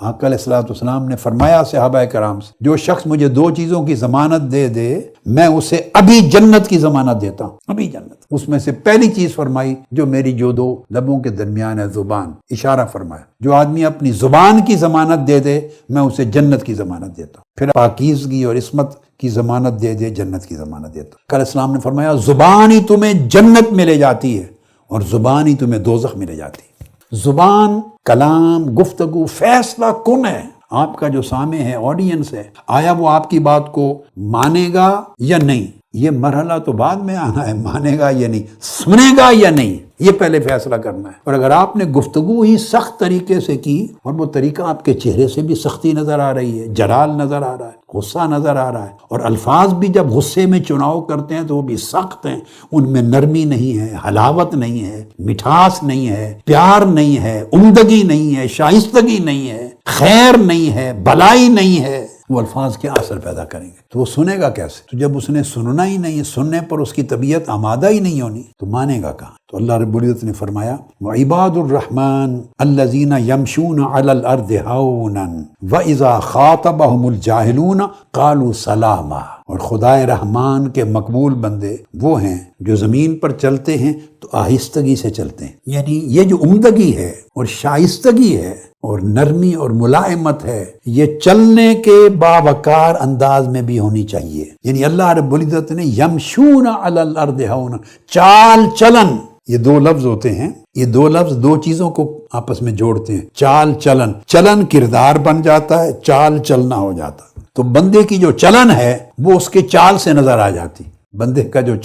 آقا علیہ الصلوۃ والسلام نے فرمایا صحابہ کرام سے، جو شخص مجھے دو چیزوں کی ضمانت دے دے میں اسے ابھی جنت کی ضمانت دیتا ہوں، ابھی جنت۔ اس میں سے پہلی چیز فرمائی جو میری جو دو لبوں کے درمیان ہے، زبان، اشارہ فرمایا، جو آدمی اپنی زبان کی ضمانت دے دے میں اسے جنت کی ضمانت دیتا ہوں۔ پھر پاکیزگی اور عصمت کی ضمانت دے دے، جنت کی ضمانت دیتا ہوں۔ علیہ السلام نے فرمایا زبان ہی تمہیں جنت میں لے جاتی ہے اور زبان ہی تمہیں دوزخ میں لے جاتی ہے۔ زبان، کلام، گفتگو فیصلہ کن ہے۔ آپ کا جو سامع ہے، آڈینس ہے، آیا وہ آپ کی بات کو مانے گا یا نہیں؟ یہ مرحلہ تو بعد میں آنا ہے، مانے گا یا نہیں، سنے گا یا نہیں، یہ پہلے فیصلہ کرنا ہے۔ اور اگر آپ نے گفتگو ہی سخت طریقے سے کی اور وہ طریقہ آپ کے چہرے سے بھی سختی نظر آ رہی ہے، جلال نظر آ رہا ہے، غصہ نظر آ رہا ہے، اور الفاظ بھی جب غصے میں چناؤ کرتے ہیں تو وہ بھی سخت ہیں، ان میں نرمی نہیں ہے، حلاوت نہیں ہے، مٹھاس نہیں ہے، پیار نہیں ہے، عمدگی نہیں ہے، شائستگی نہیں ہے، خیر نہیں ہے، بلائی نہیں ہے، وہ الفاظ کیا اثر پیدا کریں گے؟ تو وہ سنے گا کیسے؟ تو جب اس نے سننا ہی نہیں ہے، سننے پر اس کی طبیعت آمادہ ہی نہیں ہونی تو مانے گا کہاں؟ تو اللہ رب العزت نے فرمایا وَعِبَادُ الرَّحْمَنِ الَّذِينَ يَمْشُونَ عَلَى الْأَرْضِ هَوْنًا وَإِذَا خَاطَبَهُمُ الْجَاهِلُونَ قَالُوا سَلَامًا۔ اور خدائے رحمان کے مقبول بندے وہ ہیں جو زمین پر چلتے ہیں تو آہستگی سے چلتے ہیں، یعنی یہ جو عمدگی ہے اور شائستگی ہے اور نرمی اور ملائمت ہے، یہ چلنے کے باوقار انداز میں بھی ہونی چاہیے۔ یعنی اللہ رب العزت نے یمشون علی الارض ہونا، چال چلن، یہ دو لفظ ہوتے ہیں، یہ دو لفظ دو چیزوں کو آپس میں جوڑتے ہیں، چال چلن، چلن کردار بن جاتا ہے، چال چلنا ہو جاتا ہے۔ تو بندے کی جو چلن ہے وہ اس کے چال سے نظر آ جاتی، بندے کا جو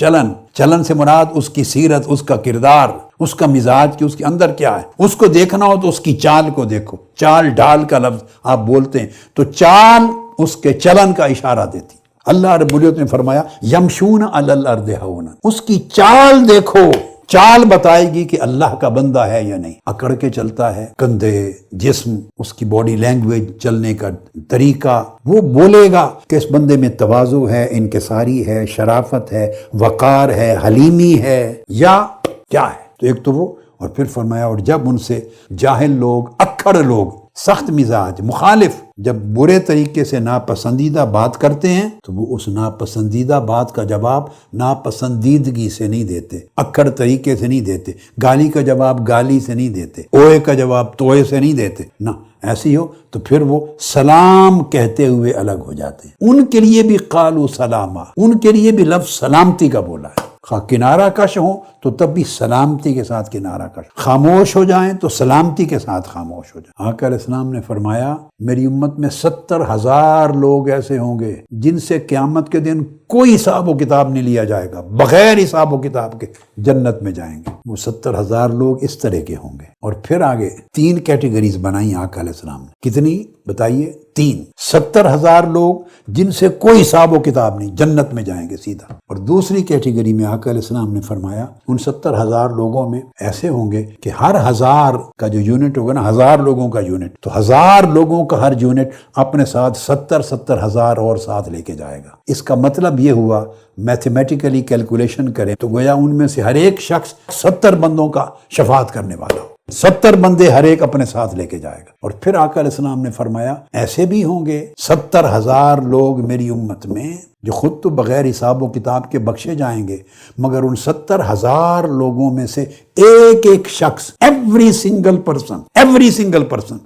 چلن سے مراد اس کی سیرت، اس کا کردار، اس کا مزاج، کہ اس کے اندر کیا ہے، اس کو دیکھنا ہو تو اس کی چال کو دیکھو۔ چال ڈال کا لفظ آپ بولتے ہیں تو چال اس کے چلن کا اشارہ دیتی۔ اللہ رب العزت نے فرمایا یمشون علی الارض ہونا، اس کی چال دیکھو، چال بتائے گی کہ اللہ کا بندہ ہے یا نہیں۔ اکڑ کے چلتا ہے، کندھے، جسم، اس کی باڈی لینگویج، چلنے کا طریقہ، وہ بولے گا کہ اس بندے میں تواضع ہے، انکساری ہے، شرافت ہے، وقار ہے، حلیمی ہے، یا کیا ہے۔ تو ایک تو وہ، اور پھر فرمایا اور جب ان سے جاہل لوگ، اکڑ لوگ، سخت مزاج، مخالف جب برے طریقے سے ناپسندیدہ بات کرتے ہیں تو وہ اس ناپسندیدہ بات کا جواب ناپسندیدگی سے نہیں دیتے، اکڑ طریقے سے نہیں دیتے، گالی کا جواب گالی سے نہیں دیتے، اوئے کا جواب توئے سے نہیں دیتے، نہ ایسی ہو تو پھر وہ سلام کہتے ہوئے الگ ہو جاتے ہیں۔ ان کے لیے بھی قالوا سلاما، ان کے لیے بھی لفظ سلامتی کا بولا ہے۔ خواہ کنارہ کش ہو تو تب بھی سلامتی کے ساتھ کنارہ کش، خاموش ہو جائیں تو سلامتی کے ساتھ خاموش ہو جائیں۔ آقا علیہ السلام نے فرمایا میری امت میں 70,000 لوگ ایسے ہوں گے جن سے قیامت کے دن کوئی حساب و کتاب نہیں لیا جائے گا، بغیر حساب و کتاب کے جنت میں جائیں گے۔ وہ 70,000 لوگ اس طرح کے ہوں گے۔ اور پھر آگے 3 کیٹیگریز بنائی آقا علیہ السلام نے، کتنی بتائیے؟ 3۔ 70,000 لوگ جن سے کوئی حساب و کتاب نہیں، جنت میں جائیں گے سیدھا۔ اور دوسری کیٹیگری میں آقا علیہ السلام نے فرمایا ان 70,000 لوگوں میں ایسے ہوں گے کہ ہر 1000 کا جو یونٹ ہوگا نا، 1000 لوگوں کا یونٹ، تو 1000 لوگوں کا ہر یونٹ اپنے ساتھ 70,000 اور ساتھ لے کے جائے گا۔ اس کا مطلب یہ ہوا میتھمیٹیکلی کیلکولیشن کریں تو گویا ان میں سے ہر ایک شخص 70 بندوں کا شفاعت کرنے والا ہو، 70 بندے ہر ایک اپنے ساتھ لے کے جائے گا۔ اور پھر آقا علیہ السلام نے فرمایا ایسے بھی ہوں گے 70,000 لوگ میری امت میں جو خود تو بغیر حساب و کتاب کے بخشے جائیں گے، مگر ان 70,000 لوگوں میں سے ایک ایک شخص، ایوری سنگل پرسن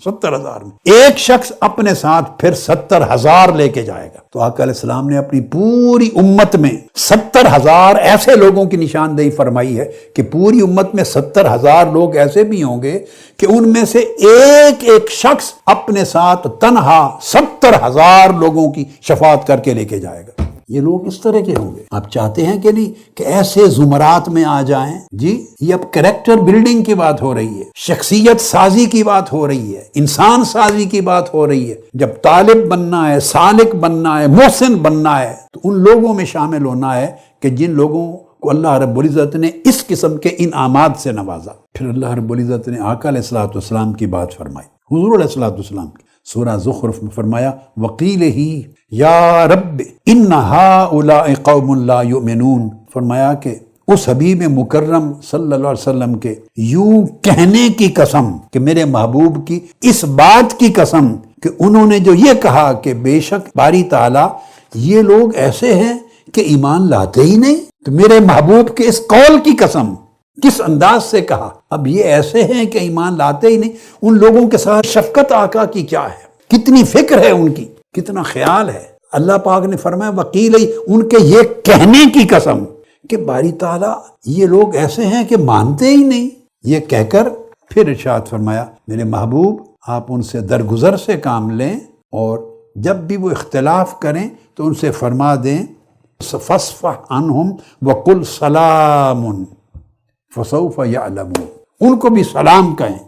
70,000 میں ایک شخص اپنے ساتھ پھر 70,000 لے کے جائے گا۔ تو آقا علیہ السلام نے اپنی پوری امت میں 70,000 ایسے لوگوں کی نشاندہی فرمائی ہے کہ پوری امت میں 70,000 لوگ ایسے بھی ہوں گے کہ ان میں سے ایک ایک شخص اپنے ساتھ تنہا 70,000 لوگوں کی شفاعت کر کے لے کے جائے گا۔ یہ لوگ اس طرح کے ہوں گے۔ آپ چاہتے ہیں کہ نہیں کہ ایسے زمرات میں آ جائیں؟ جی، یہ اب کریکٹر بلڈنگ کی بات ہو رہی ہے، شخصیت سازی کی بات ہو رہی ہے، انسان سازی کی بات ہو رہی ہے۔ جب طالب بننا ہے، سالک بننا ہے، محسن بننا ہے تو ان لوگوں میں شامل ہونا ہے کہ جن لوگوں کو اللہ رب العزت نے اس قسم کے انعامات سے نوازا۔ پھر اللہ رب العزت نے آقا علیہ الصلوۃ والسلام کی بات فرمائی، حضور علیہ الصلوۃ والسلام کی۔ سورہ زخرف میں فرمایا وقیل ہی یا رب ان ہؤلاء قوم لا یؤمنون، فرمایا کہ اس حبیب مکرم صلی اللہ علیہ وسلم کے یوں کہنے کی قسم کہ میرے محبوب کی اس بات کی قسم کہ انہوں نے جو یہ کہا کہ بے شک باری تعالیٰ یہ لوگ ایسے ہیں کہ ایمان لاتے ہی نہیں، تو میرے محبوب کے اس قول کی قسم کس انداز سے کہا، اب یہ ایسے ہیں کہ ایمان لاتے ہی نہیں، ان لوگوں کے ساتھ شفقت آقا کی کیا ہے، کتنی فکر ہے ان کی، کتنا خیال ہے۔ اللہ پاک نے فرمایا وکیل ان کے یہ کہنے کی قسم کہ باری تعالیٰ یہ لوگ ایسے ہیں کہ مانتے ہی نہیں، یہ کہہ کر پھر ارشاد فرمایا میرے محبوب آپ ان سے درگزر سے کام لیں، اور جب بھی وہ اختلاف کریں تو ان سے فرما دیں فَاصْفَحْ عَنْهُمْ وَقُلْ سَلَامٌ فَسَوْفَ يَعْلَمُونَ، ان کو بھی سلام کہیں،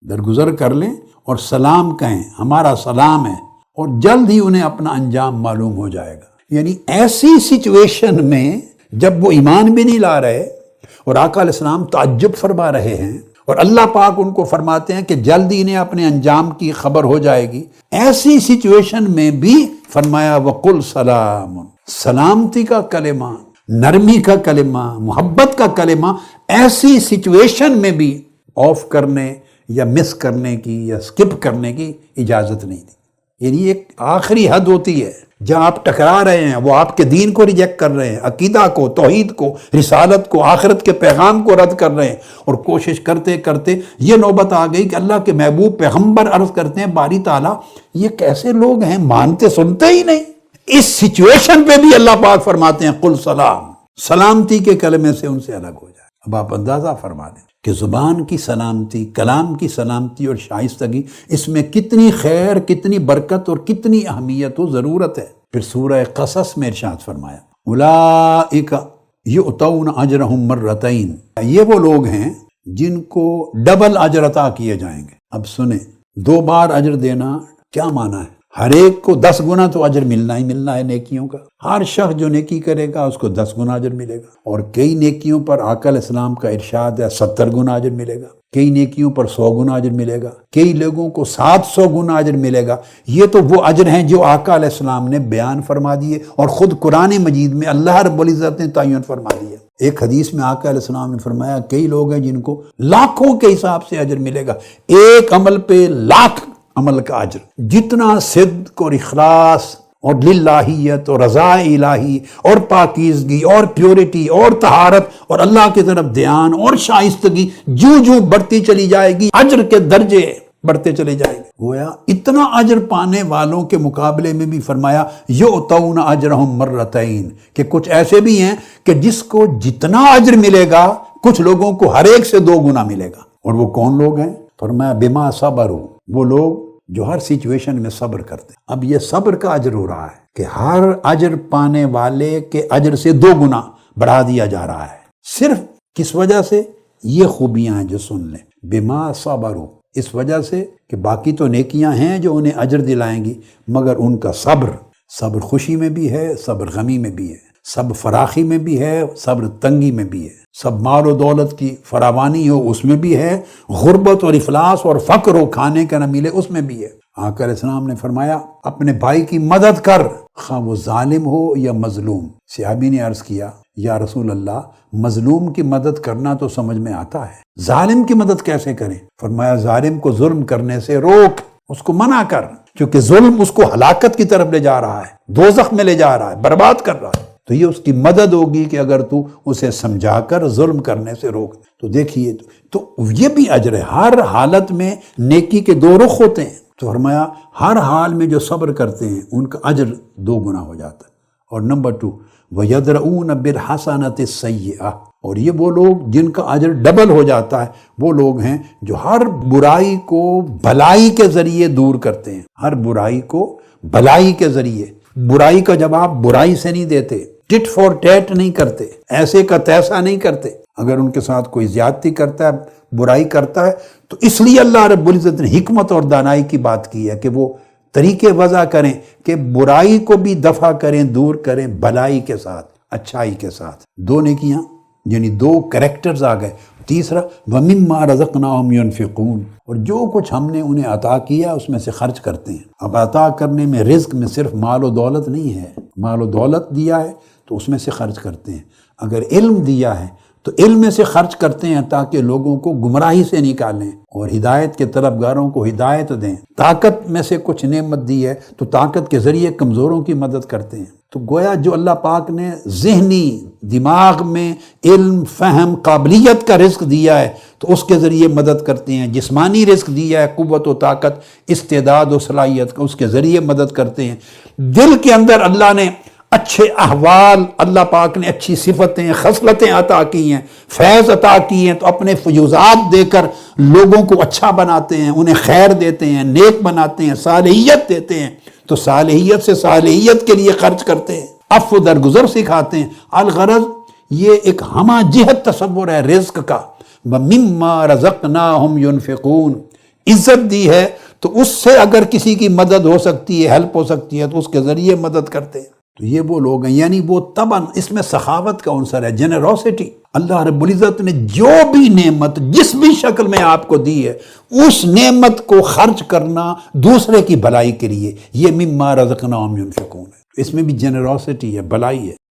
درگزر کر لیں اور سلام کہیں، ہمارا سلام ہے، اور جلد ہی انہیں اپنا انجام معلوم ہو جائے گا۔ یعنی ایسی سچویشن میں جب وہ ایمان بھی نہیں لا رہے اور آقا علیہ السلام تعجب فرما رہے ہیں اور اللہ پاک ان کو فرماتے ہیں کہ جلد ہی انہیں اپنے انجام کی خبر ہو جائے گی، ایسی سچویشن میں بھی فرمایا وَقُلْ سَلَامٌ، سلامتی کا کلمہ، نرمی کا کلمہ، محبت کا کلمہ ایسی سچویشن میں بھی آف کرنے یا مس کرنے کی یا سکپ کرنے کی اجازت نہیں دی۔ یعنی ایک آخری حد ہوتی ہے جہاں آپ ٹکرا رہے ہیں، وہ آپ کے دین کو ریجیکٹ کر رہے ہیں، عقیدہ کو، توحید کو، رسالت کو، آخرت کے پیغام کو رد کر رہے ہیں، اور کوشش کرتے کرتے یہ نوبت آ گئی کہ اللہ کے محبوب پیغمبر عرض کرتے ہیں باری تعالیٰ یہ کیسے لوگ ہیں مانتے سنتے ہی نہیں۔ اس سچویشن پہ بھی اللہ پاک فرماتے ہیں قل سلام، سلامتی کے کلمے سے ان سے الگ ہو جائے۔ اب آپ اندازہ فرما لیں کہ زبان کی سلامتی، کلام کی سلامتی اور شائستگی، اس میں کتنی خیر، کتنی برکت اور کتنی اہمیت و ضرورت ہے۔ پھر سورہ قصص میں ارشاد فرمایا اولئک یؤتون اجرہم مرتین، یہ وہ لوگ ہیں جن کو ڈبل اجر عطا کیے جائیں گے۔ اب سنیں، 2 بار اجر دینا کیا معنی ہے؟ ہر ایک کو 10 گنا تو اجر ملنا ہی ملنا ہے نیکیوں کا، ہر شخص جو نیکی کرے گا اس کو 10 گنا اجر ملے گا، اور کئی نیکیوں پر آقا علیہ السلام کا ارشاد ہے 70 گنا اجر ملے گا، کئی نیکیوں پر 100 گنا اجر ملے گا، کئی لوگوں کو 700 گنا اجر ملے گا۔ یہ تو وہ اجر ہیں جو آقا علیہ السلام نے بیان فرما دیے اور خود قرآن مجید میں اللہ رب العزت نے تعین فرما دیا۔ ایک حدیث میں آقا علیہ السلام نے فرمایا کئی لوگ ہیں جن کو لاکھوں کے حساب سے اجر ملے گا، ایک عمل پہ لاکھ عمل کا اجر، جتنا صدق اور اخلاص اور للہیت اور رضا الہی اور پاکیزگی اور پیورٹی اور طہارت اور اللہ کی طرف دھیان اور شائستگی جو بڑھتی چلی جائے گی، اجر کے درجے بڑھتے چلے جائیں گے۔ گویا اتنا اجر پانے والوں کے مقابلے میں بھی فرمایا یؤتون اجرہم مرتین، کہ کچھ ایسے بھی ہیں کہ جس کو جتنا اجر ملے گا کچھ لوگوں کو ہر ایک سے 2 گنا ملے گا۔ اور وہ کون لوگ ہیں؟ فرمایا بما صبروا، وہ لوگ جو ہر سچویشن میں صبر کرتے ہیں۔ اب یہ صبر کا اجر ہو رہا ہے کہ ہر اجر پانے والے کے اجر سے 2 گنا بڑھا دیا جا رہا ہے۔ صرف کس وجہ سے؟ یہ خوبیاں ہیں جو سن لیں، بما صبروا، اس وجہ سے کہ باقی تو نیکیاں ہیں جو انہیں اجر دلائیں گی، مگر ان کا صبر خوشی میں بھی ہے، صبر غمی میں بھی ہے، صبر فراخی میں بھی ہے، صبر تنگی میں بھی ہے، سب مال و دولت کی فراوانی ہو اس میں بھی ہے، غربت اور افلاس اور فقر ہو، کھانے کا نہ ملے اس میں بھی ہے۔ آقا علیہ السلام نے فرمایا اپنے بھائی کی مدد کر، خواہ وہ ظالم ہو یا مظلوم۔ صحابی نے عرض کیا یا رسول اللہ مظلوم کی مدد کرنا تو سمجھ میں آتا ہے، ظالم کی مدد کیسے کریں؟ فرمایا ظالم کو ظلم کرنے سے روک، اس کو منع کر، کیونکہ ظلم اس کو ہلاکت کی طرف لے جا رہا ہے، دوزخ میں لے جا رہا ہے، برباد کر رہا ہے۔ تو یہ اس کی مدد ہوگی کہ اگر تو اسے سمجھا کر ظلم کرنے سے روک۔ تو دیکھیے تو یہ بھی اجر ہے، ہر حالت میں نیکی کے 2 رخ ہوتے ہیں۔ تو فرمایا ہر حال میں جو صبر کرتے ہیں ان کا اجر 2 گنا ہو جاتا ہے۔ اور نمبر 2 وَيَدْرَؤُونَ بِالْحَسَنَةِ السَّيِّئَةِ، اور یہ وہ لوگ جن کا اجر ڈبل ہو جاتا ہے، وہ لوگ ہیں جو ہر برائی کو بھلائی کے ذریعے دور کرتے ہیں، ہر برائی کو بھلائی کے ذریعے۔ برائی کا جواب برائی سے نہیں دیتے، ٹٹ فور ٹیٹ نہیں کرتے، ایسے کا تیسا نہیں کرتے۔ اگر ان کے ساتھ کوئی زیادتی کرتا ہے، برائی کرتا ہے، تو اس لیے اللہ رب العزت نے حکمت اور دانائی کی بات کی ہے کہ وہ طریقے وضع کریں کہ برائی کو بھی دفع کریں، دور کریں بھلائی کے ساتھ، اچھائی کے ساتھ۔ 2 نیکیاں، یعنی 2 کریکٹرز آ گئے۔ تیسرا وَمِمَّا رَزَقْنَاهُمْ يُنْفِقُونَ، اور جو کچھ ہم نے انہیں عطا کیا اس میں سے خرچ کرتے ہیں۔ اب عطا کرنے میں رزق میں صرف مال و دولت نہیں ہے، مال و دولت دیا ہے تو اس میں سے خرچ کرتے ہیں، اگر علم دیا ہے تو علم میں سے خرچ کرتے ہیں تاکہ لوگوں کو گمراہی سے نکالیں اور ہدایت کے طلبگاروں کو ہدایت دیں۔ طاقت میں سے کچھ نعمت دی ہے تو طاقت کے ذریعے کمزوروں کی مدد کرتے ہیں۔ تو گویا جو اللہ پاک نے ذہنی دماغ میں علم، فہم، قابلیت کا رزق دیا ہے تو اس کے ذریعے مدد کرتے ہیں۔ جسمانی رزق دیا ہے، قوت و طاقت، استعداد و صلاحیت کا، اس کے ذریعے مدد کرتے ہیں۔ دل کے اندر اللہ نے اچھے احوال، اللہ پاک نے اچھی صفتیں، خصلتیں عطا کی ہیں، فیض عطا کی ہیں، تو اپنے فیوزات دے کر لوگوں کو اچھا بناتے ہیں، انہیں خیر دیتے ہیں، نیک بناتے ہیں، صالحیت دیتے ہیں، تو صالحیت سے صالحیت کے لیے خرچ کرتے ہیں، عفو درگزر سکھاتے ہیں۔ الغرض یہ ایک ہمہ جہت تصور ہے رزق کا۔ وَمِمَّا رَزَقْنَاهُمْ يُنْفِقُونَ، عزت دی ہے تو اس سے اگر کسی کی مدد ہو سکتی ہے، ہیلپ ہو سکتی ہے، تو اس کے ذریعے مدد کرتے ہیں۔ تو یہ وہ لوگ ہیں، یعنی وہ طبعاً اس میں سخاوت کا عنصر ہے، جنروسٹی۔ اللہ رب العزت نے جو بھی نعمت جس بھی شکل میں آپ کو دی ہے، اس نعمت کو خرچ کرنا دوسرے کی بھلائی کے لیے، یہ مما رزقناہم ينفقون ہے، اس میں بھی جنروسٹی ہے، بھلائی ہے۔